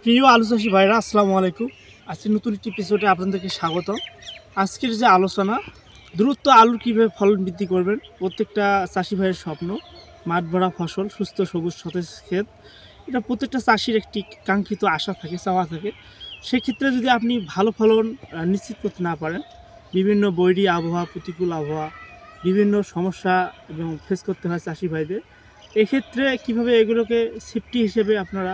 প্রিয় আলু চাষি ভাইরা আসসালামু আলাইকুম। আজকে নতুন একটি এপিসোডে আপনাদেরকে স্বাগত। আজকের যে আলোচনা, দ্রুত আলু কীভাবে ফলন বৃদ্ধি করবেন, প্রত্যেকটা চাষি ভাইয়ের স্বপ্ন। মাঠ ভরা ফসল, সুস্থ সবুজ সতেজ ক্ষেত, এটা প্রত্যেকটা চাষির একটি কাঙ্ক্ষিত আশা থাকে, চাওয়া থাকে। সেক্ষেত্রে যদি আপনি ভালো ফলন নিশ্চিত করতে না পারেন, বিভিন্ন বৈরী আবহাওয়া, প্রতিকূল আবহাওয়া, বিভিন্ন সমস্যা এবং ফেস করতে হয় চাষি ভাইদের। এক্ষেত্রে কীভাবে এগুলোকে সেফটি হিসেবে আপনারা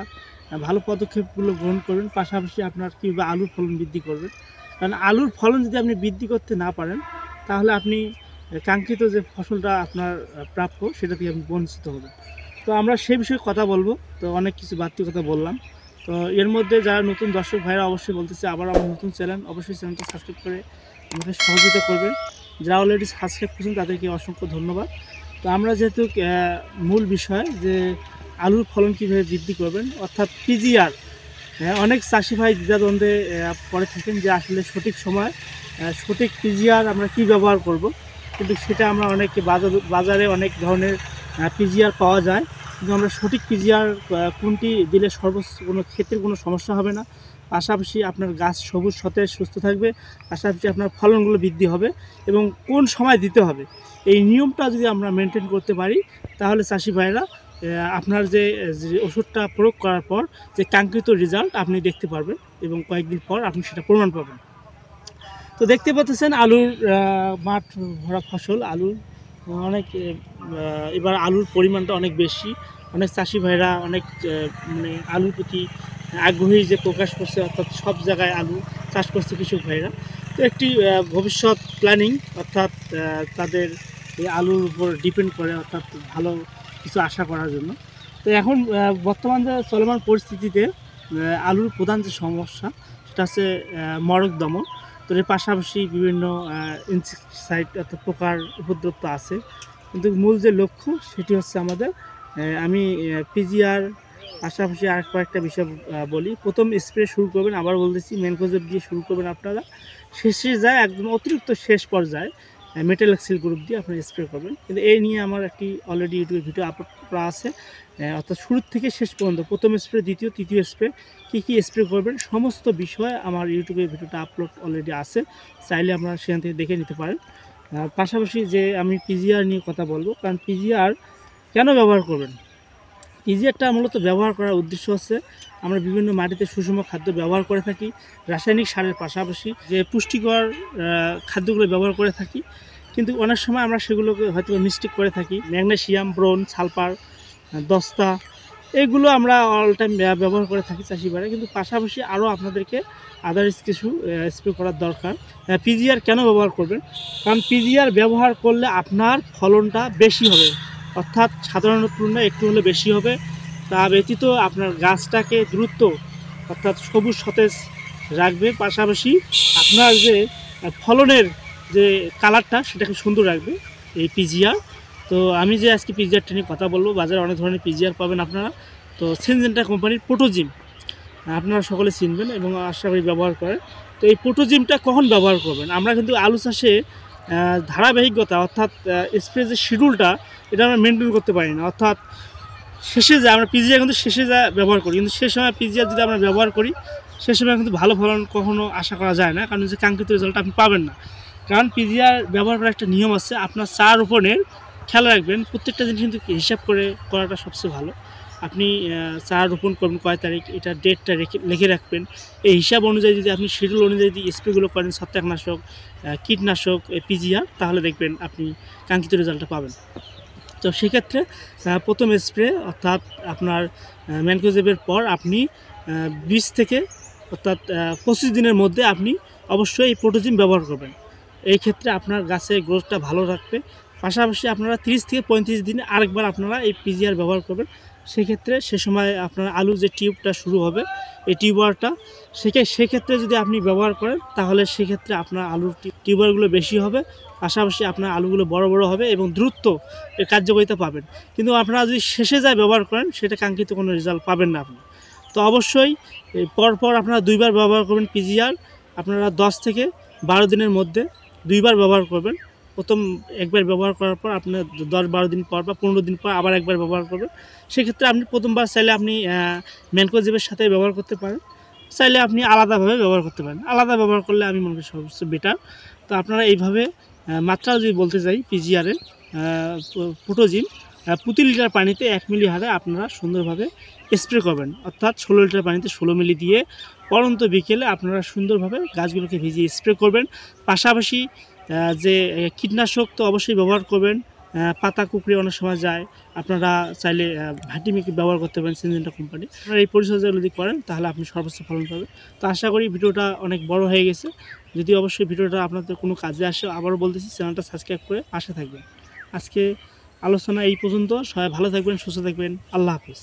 ভালো পদক্ষেপগুলো গ্রহণ করবেন, পাশাপাশি আপনার কীভাবে আলুর ফলন বৃদ্ধি করবেন। কারণ আলুর ফলন যদি আপনি বৃদ্ধি করতে না পারেন, তাহলে আপনি কাঙ্ক্ষিত যে ফসলটা আপনার প্রাপ্য, সেটা থেকে আপনি বঞ্চিত হবেন। তো আমরা সেই বিষয়ে কথা বলবো। তো অনেক কিছু বাড়তি কথা বললাম। তো এর মধ্যে যারা নতুন দর্শক ভাইরা অবশ্যই বলতেছে, আবার আমার নতুন চ্যানেল, অবশ্যই চ্যানেলটা সাবস্ক্রাইব করে আমাকে সহযোগিতা করবেন। যারা অলরেডি সাবস্ক্রাইব করেছেন তাদেরকে অসংখ্য ধন্যবাদ। তো আমরা যেহেতু মূল বিষয় যে আলুর ফলন কীভাবে বৃদ্ধি করবেন, অর্থাৎ পিজিআর, অনেক চাষি ভাই দ্বিধাদ্বন্দ্বে পড়ে থাকেন যে আসলে সঠিক সময় সঠিক পিজিআর আমরা কি ব্যবহার করব। কিন্তু সেটা আমরা অনেকে বাজারে অনেক ধরনের পিজিআর পাওয়া যায়, কিন্তু আমরা সঠিক পিজিআর কোনটি দিলে সর্বোচ্চ কোনো ক্ষেত্রে কোনো সমস্যা হবে না, পাশাপাশি আপনার গাছ সবুজ সতেজ সুস্থ থাকবে, পাশাপাশি আপনার ফলনগুলো বৃদ্ধি হবে এবং কোন সময় দিতে হবে, এই নিয়মটা যদি আমরা মেনটেন করতে পারি, তাহলে চাষি ভাইরা আপনার যে ওষুধটা প্রয়োগ করার পর যে কাঙ্ক্ষিত রেজাল্ট আপনি দেখতে পারবেন এবং কয়েকদিন পর আপনি সেটা প্রমাণ পাবেন। তো দেখতে পাচ্ছেন আলুর মাঠ ভরা ফসল, আলুর অনেক এবার আলুর পরিমাণটা অনেক বেশি। অনেক চাষি ভাইরা অনেক মানে আলুর প্রতি আগ্রহী যে প্রকাশ করছে, অর্থাৎ সব জায়গায় আলু চাষ করছে কৃষক ভাইরা। তো একটি ভবিষ্যৎ প্ল্যানিং, অর্থাৎ তাদের এই আলুর উপর ডিপেন্ড করে, অর্থাৎ ভালো কিছু আশা করার জন্য। তো এখন বর্তমান যে চলমান পরিস্থিতিতে আলুর প্রধান যে সমস্যা, সেটা হচ্ছে মরক দমন। তো এর পাশাপাশি বিভিন্ন ইনসেক্টিসাইড অর্থাৎ পোকার উপদ্রব তো আছে, কিন্তু মূল যে লক্ষ্য সেটি হচ্ছে আমাদের আমি পিজিআর পাশাপাশি আর কয়েকটা বিষয় বলি। প্রথম স্প্রে শুরু করবেন, আবার বলতেছি, ম্যানকোজেব দিয়ে শুরু করবেন আপনারা। শেষে যায় একদম অতিরিক্ত শেষ পর্যায়ে মেটালেক্সিল গ্রুপ দিয়ে আপনারা স্প্রে করবেন। কিন্তু এই নিয়ে আমার একটি অলরেডি ইউটিউবে ভিডিও আপলোড করা আছে, অর্থাৎ শুরু থেকে শেষ পর্যন্ত প্রথম স্প্রে, দ্বিতীয়, তৃতীয় স্প্রে, কী কী স্প্রে করবেন সমস্ত বিষয় আমার ইউটিউবে ভিডিওটা আপলোড অলরেডি আছে, চাইলে আপনারা সেখান থেকে দেখে নিতে পারেন। পাশাপাশি যে আমি পিজিআর নিয়ে কথা বলবো, কারণ পিজিআর কেন ব্যবহার করবেন। পিজিআরটা মূলত ব্যবহার করার উদ্দেশ্য হচ্ছে আমরা বিভিন্ন মাটিতে সুষম খাদ্য ব্যবহার করে থাকি, রাসায়নিক সারের পাশাপাশি যে পুষ্টিকর খাদ্যগুলো ব্যবহার করে থাকি, কিন্তু অনেক সময় আমরা সেগুলোকে হয়তো মিস্টেক করে থাকি। ম্যাগনেসিয়াম, ব্রোন, সালফার, দস্তা, এগুলো আমরা অল টাইম ব্যবহার করে থাকি চাষি ভাইরা, কিন্তু পাশাপাশি আরও আপনাদেরকে আদার্স কিছু স্প্রে করার দরকার। পিজিআর কেন ব্যবহার করবেন, কারণ পিজিআর ব্যবহার করলে আপনার ফলনটা বেশি হবে, অর্থাৎ সাধারণ তুলনায় একটু হলে বেশি হবে। তা ব্যতীত আপনার গাছটাকে দ্রুত, অর্থাৎ সবুজ সতেজ রাখবে, পাশাপাশি আপনার যে ফলনের যে কালারটা সেটাকে সুন্দর রাখবে এই পিজিআর। তো আমি যে আজকে পিজিআরটা নিয়ে কথা বলবো, বাজারে অনেক ধরনের পিজিআর পাবেন আপনারা। তো সিনজেন্টা কোম্পানির পোটোজিম আপনারা সকলে চিনবেন এবং আশা করি ব্যবহার করেন। তো এই পোটোজিমটা কখন ব্যবহার করবেন, আমরা কিন্তু আলু চাষে ধারাবাহিকতা, অর্থাৎ স্প্রে যে শিডিউলটা, এটা আমরা মেনটেন করতে পারি না। অর্থাৎ শেষে যায় আমরা পিজিআর কিন্তু শেষে যায় ব্যবহার করি, কিন্তু সে সময় পিজিআর যদি আমরা ব্যবহার করি, সে সময় কিন্তু ভালো ফলন কখনো আশা করা যায় না, কারণ যে কাঙ্ক্ষিত রেজাল্ট আপনি পাবেন না। কারণ পিজিআর ব্যবহার করার একটা নিয়ম আছে, আপনার চারা রোপণের খেয়াল রাখবেন, প্রত্যেকটা জিনিস কিন্তু হিসাব করে করাটা সবচেয়ে ভালো। আপনি চারা রোপণ করবেন কয় তারিখ, এটা ডেটটা লিখে রাখবেন। এই হিসাব অনুযায়ী যদি আপনি শিডিউল অনুযায়ী যদি স্প্রেগুলো করেন, ছত্রাকনাশক, কীটনাশক, পিজিআর, তাহলে দেখবেন আপনি কাঙ্ক্ষিত রেজাল্টটা পাবেন। তো সেক্ষেত্রে প্রথম স্প্রে, অর্থাৎ আপনার ম্যানকোজেবের পর আপনি 20 থেকে অর্থাৎ 25 দিনের মধ্যে আপনি অবশ্যই এই পোটোজিম ব্যবহার করবেন। এই ক্ষেত্রে আপনার গাছের গ্রোথটা ভালো রাখবে। পাশাপাশি আপনারা 30 থেকে 35 দিনে আরেকবার আপনারা এই পিজিআর ব্যবহার করবেন। সেক্ষেত্রে সে সময় আপনার আলু যে টিউবটা শুরু হবে, এই টিউবারটা, সেক্ষেত্রে যদি আপনি ব্যবহার করেন, তাহলে সেক্ষেত্রে আপনার আলুর টিউবারগুলো বেশি হবে, পাশাপাশি আপনার আলুগুলো বড় বড় হবে এবং দ্রুত এর কার্যকারিতা পাবেন। কিন্তু আপনারা যদি শেষে যায় ব্যবহার করেন, সেটা কাঙ্ক্ষিত কোনো রেজাল্ট পাবেন না আপনি। তো অবশ্যই পরপর আপনারা 2 বার ব্যবহার করবেন পিজিআর। আপনারা 10 থেকে 12 দিনের মধ্যে 2 বার ব্যবহার করবেন। প্রথম একবার ব্যবহার করার পর আপনার 10-12 দিন পর বা 15 দিন পর আবার একবার ব্যবহার করবেন। সেক্ষেত্রে আপনি প্রথমবার চাইলে আপনি ম্যানকোজেবের সাথে ব্যবহার করতে পারেন, চাইলে আপনি আলাদাভাবে ব্যবহার করতে পারেন। আলাদা ব্যবহার করলে আমি মনে করি সবচেয়ে বেটার। তো আপনারা এইভাবে মাত্রা যদি বলতে চাই পিজিআরের ফুটোজিন প্রতি লিটার পানিতে 1 মিলি হারে আপনারা সুন্দরভাবে স্প্রে করবেন, অর্থাৎ 16 লিটার পানিতে 16 মিলি দিয়ে পরন্ত বিকেলে আপনারা সুন্দরভাবে গাছগুলোকে ভিজিয়ে স্প্রে করবেন। পাশাপাশি যে কীটনাশক তো অবশ্যই ব্যবহার করবেন। পাতা কুঁকড়ে অনেক সময় যায়, আপনারা চাইলে ভাটিমিক ব্যবহার করতে পারেন সিনজেন্টা কোম্পানি। আপনারা এই পরিচর্যা যদি করেন তাহলে আপনি সর্বোচ্চ ফলন পাবেন। তো আশা করি ভিডিওটা অনেক বড় হয়ে গেছে। যদি অবশ্যই ভিডিওটা আপনাদের কোনো কাজে আসে, আবারও বলতেছি চ্যানেলটা সাবস্ক্রাইব করে পাশে থাকবেন। আজকে আলোচনা এই পর্যন্ত। সবাই ভালো থাকবেন, সুস্থ থাকবেন। আল্লাহ হাফিজ।